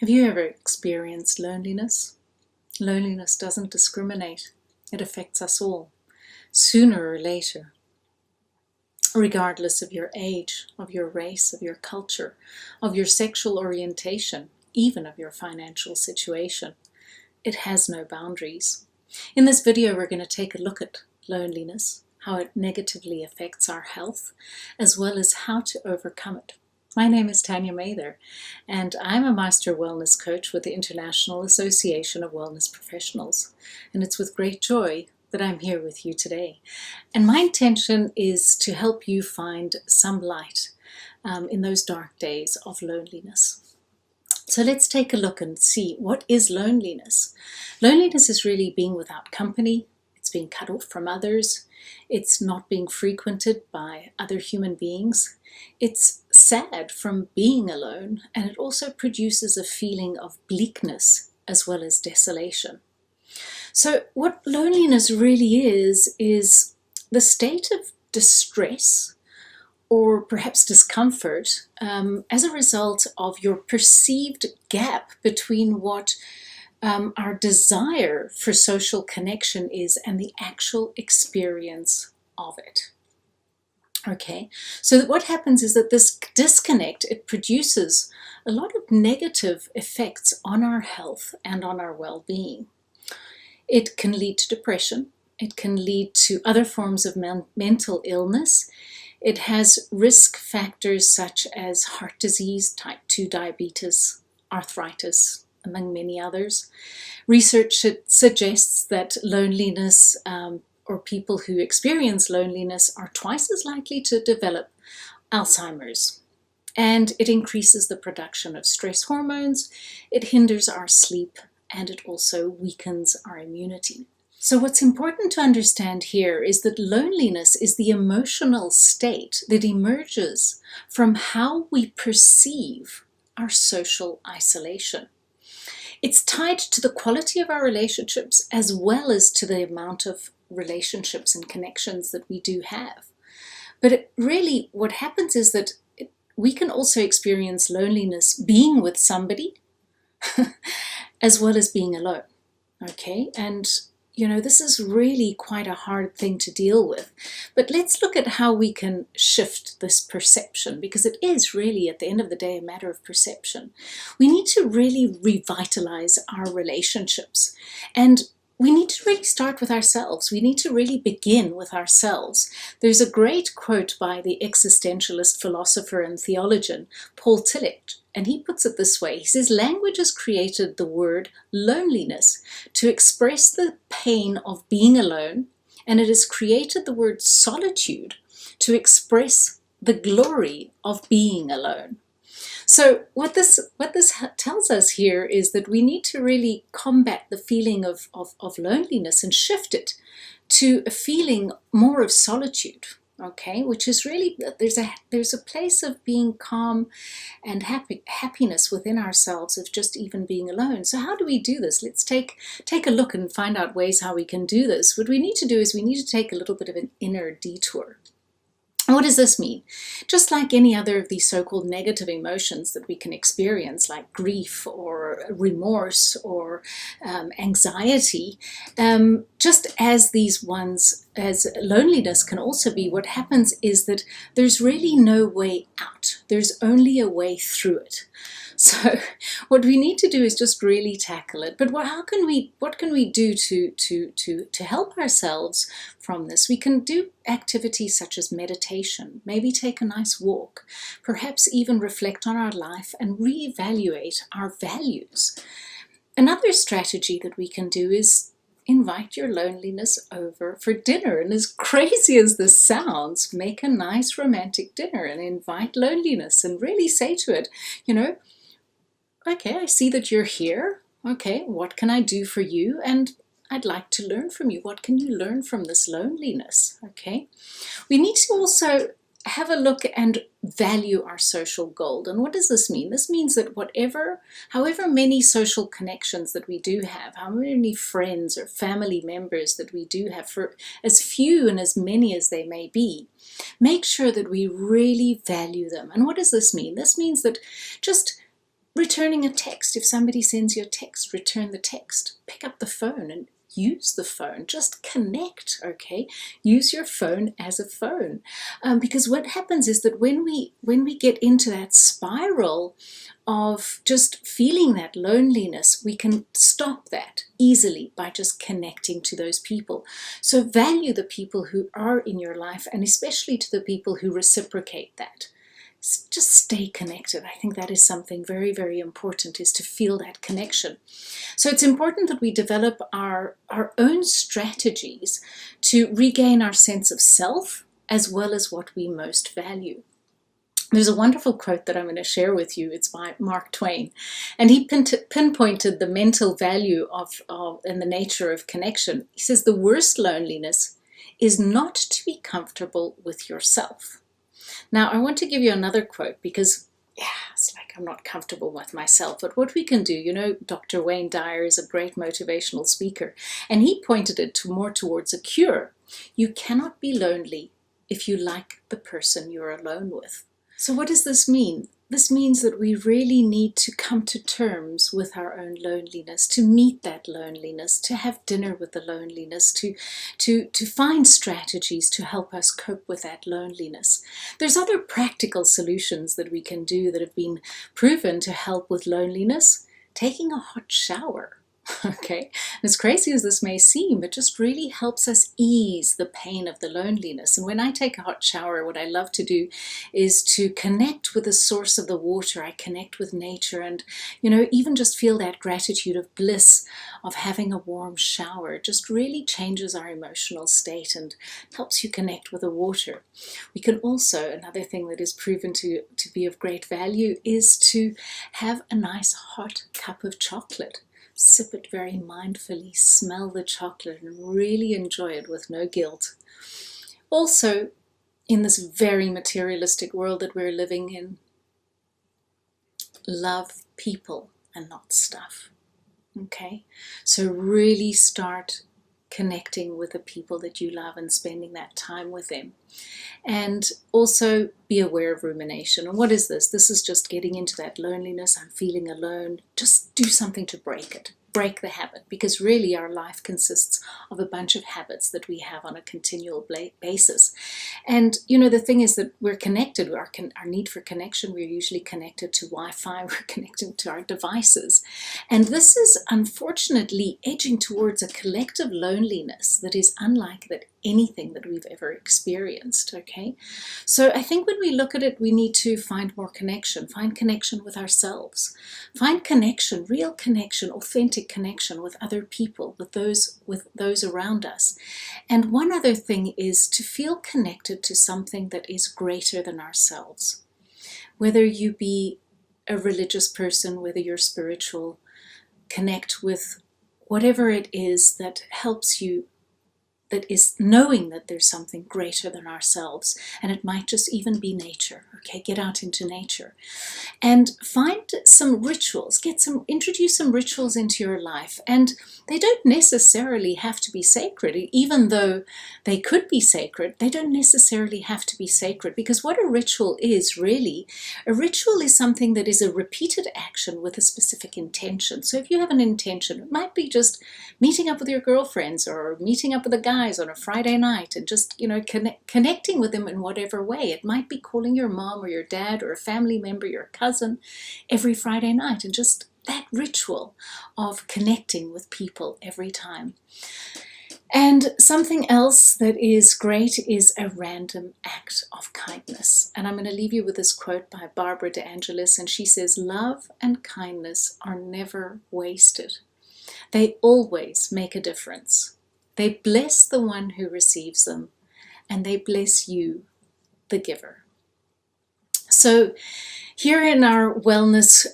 Have you ever experienced loneliness? Loneliness doesn't discriminate. It affects us all, sooner or later, regardless of your age, of your race, of your culture, of your sexual orientation, even of your financial situation. It has no boundaries. In this video, we're going to take a look at loneliness, how it negatively affects our health, as well as how to overcome it. My name is Tania Mather, and I'm a Master Wellness Coach with the International Association of Wellness Professionals. And it's with great joy that I'm here with you today. And my intention is to help you find some light in those dark days of loneliness. So let's take a look and see, what is loneliness? Loneliness is really being without company. It's being cut off from others. It's not being frequented by other human beings. It's sad from being alone, and it also produces a feeling of bleakness as well as desolation. So what loneliness really is the state of distress or perhaps discomfort as a result of your perceived gap between what our desire for social connection is and the actual experience of it. Okay, so what happens is that this disconnect, it produces a lot of negative effects on our health and on our well-being. It can lead to depression. It can lead to other forms of mental illness. It has risk factors such as heart disease, type 2 diabetes, arthritis, among many others. Research suggests that loneliness or people who experience loneliness are twice as likely to develop Alzheimer's. And it increases the production of stress hormones, it hinders our sleep, and it also weakens our immunity. So what's important to understand here is that loneliness is the emotional state that emerges from how we perceive our social isolation. It's tied to the quality of our relationships as well as to the amount of relationships and connections that we do have. But really what happens is that we can also experience loneliness being with somebody as well as being alone. Okay, and you know, this is really quite a hard thing to deal with. But let's look at how we can shift this perception, because it is really, at the end of the day, a matter of perception. We need to really revitalize our relationships. And we need to really start with ourselves. We need to really begin with ourselves. There's a great quote by the existentialist philosopher and theologian, Paul Tillich, and he puts it this way. He says, language has created the word loneliness to express the pain of being alone, and it has created the word solitude to express the glory of being alone. So what this tells us here is that we need to really combat the feeling of loneliness and shift it to a feeling more of solitude. Okay, which is really, there's a place of being calm and happiness within ourselves of just even being alone. So how do we do this? Let's take a look and find out ways how we can do this. What we need to do is we need to take a little bit of an inner detour. And what does this mean? Just like any other of these so-called negative emotions that we can experience, like grief or remorse or anxiety, just as these ones, as loneliness can also be, what happens is that there's really no way out. There's only a way through it. So what we need to do is just really tackle it. But what can we do to help ourselves from this? We can do activities such as meditation, maybe take a nice walk, perhaps even reflect on our life and reevaluate our values. Another strategy that we can do is invite your loneliness over for dinner. And as crazy as this sounds, make a nice romantic dinner and invite loneliness and really say to it, you know, okay, I see that you're here. Okay, what can I do for you? And I'd like to learn from you. What can you learn from this loneliness? Okay, we need to also have a look and value our social gold. And what does this mean? This means that however many social connections that we do have, how many friends or family members that we do have, for as few and as many as they may be, make sure that we really value them. And what does this mean? This means that just returning a text. If somebody sends you a text, return the text. Pick up the phone and use the phone. Just connect, okay? Use your phone as a phone. Because what happens is that when we get into that spiral of just feeling that loneliness, we can stop that easily by just connecting to those people. So value the people who are in your life, and especially to the people who reciprocate that. Just stay connected. I think that is something very, very important, is to feel that connection. So it's important that we develop our own strategies to regain our sense of self as well as what we most value. There's a wonderful quote that I'm going to share with you. It's by Mark Twain. And he pinpointed the mental value of and the nature of connection. He says, the worst loneliness is not to be comfortable with yourself. Now, I want to give you another quote because, it's like I'm not comfortable with myself. But what we can do, Dr. Wayne Dyer is a great motivational speaker, and he pointed it more towards a cure. You cannot be lonely if you like the person you're alone with. So what does this mean? This means that we really need to come to terms with our own loneliness, to meet that loneliness, to have dinner with the loneliness, to find strategies to help us cope with that loneliness. There's other practical solutions that we can do that have been proven to help with loneliness. Taking a hot shower. Okay, as crazy as this may seem, it just really helps us ease the pain of the loneliness. And when I take a hot shower, what I love to do is to connect with the source of the water. I connect with nature and, even just feel that gratitude of bliss of having a warm shower. It just really changes our emotional state and helps you connect with the water. We can also, another thing that is proven to be of great value is to have a nice hot cup of chocolate. Sip it very mindfully, smell the chocolate, and really enjoy it with no guilt. Also, in this very materialistic world that we're living in, love people and not stuff. Okay? So really start connecting with the people that you love and spending that time with them. And also be aware of rumination. And what is this? This is just getting into that loneliness. I'm feeling alone. Just do something to break it. Break the habit, because really our life consists of a bunch of habits that we have on a continual basis. And the thing is that we're connected. Our need for connection, we're usually connected to Wi-Fi, we're connected to our devices. And this is unfortunately edging towards a collective loneliness that is unlike anything that we've ever experienced. Okay, so I think when we look at it, we need to find more connection. Find connection with ourselves. Find connection, real connection, authentic connection with other people, with those around us. And one other thing is to feel connected to something that is greater than ourselves. Whether you be a religious person, whether you're spiritual, connect with whatever it is that helps you, that is knowing that there's something greater than ourselves. And it might just even be nature. Okay, get out into nature and find some rituals. Introduce some rituals into your life. And they don't necessarily have to be sacred. Even though they could be sacred, they don't necessarily have to be sacred, because what a ritual is really, a ritual is something that is a repeated action with a specific intention. So if you have an intention, it might be just meeting up with your girlfriends or meeting up with the guys on a Friday night and just, connecting with them in whatever way. It might be calling your mom or your dad or a family member, your cousin, every Friday night, and just that ritual of connecting with people every time. And something else that is great is a random act of kindness. And I'm going to leave you with this quote by Barbara DeAngelis, and she says, "Love and kindness are never wasted. They always make a difference. They bless the one who receives them, and they bless you, the giver." So here in our Wellness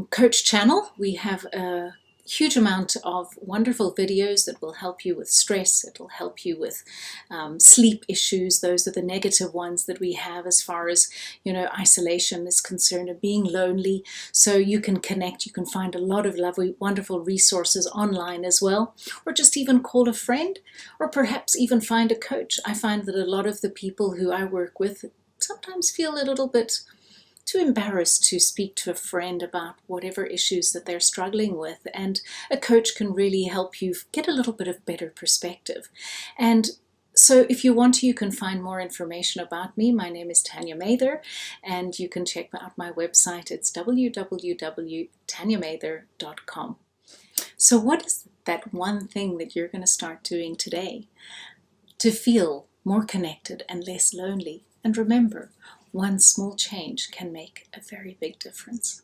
Coach channel, we have a huge amount of wonderful videos that will help you with stress. It will help you with sleep issues. Those are the negative ones that we have as far as, isolation is concerned, and being lonely. So you can connect. You can find a lot of lovely, wonderful resources online as well, or just even call a friend, or perhaps even find a coach. I find that a lot of the people who I work with sometimes feel a little bit too embarrassed to speak to a friend about whatever issues that they're struggling with. And a coach can really help you get a little bit of better perspective. And so if you want to, you can find more information about me. My name is Tania Mather, and you can check out my website. It's www.taniamather.com. So what is that one thing that you're going to start doing today to feel more connected and less lonely? And remember, one small change can make a very big difference.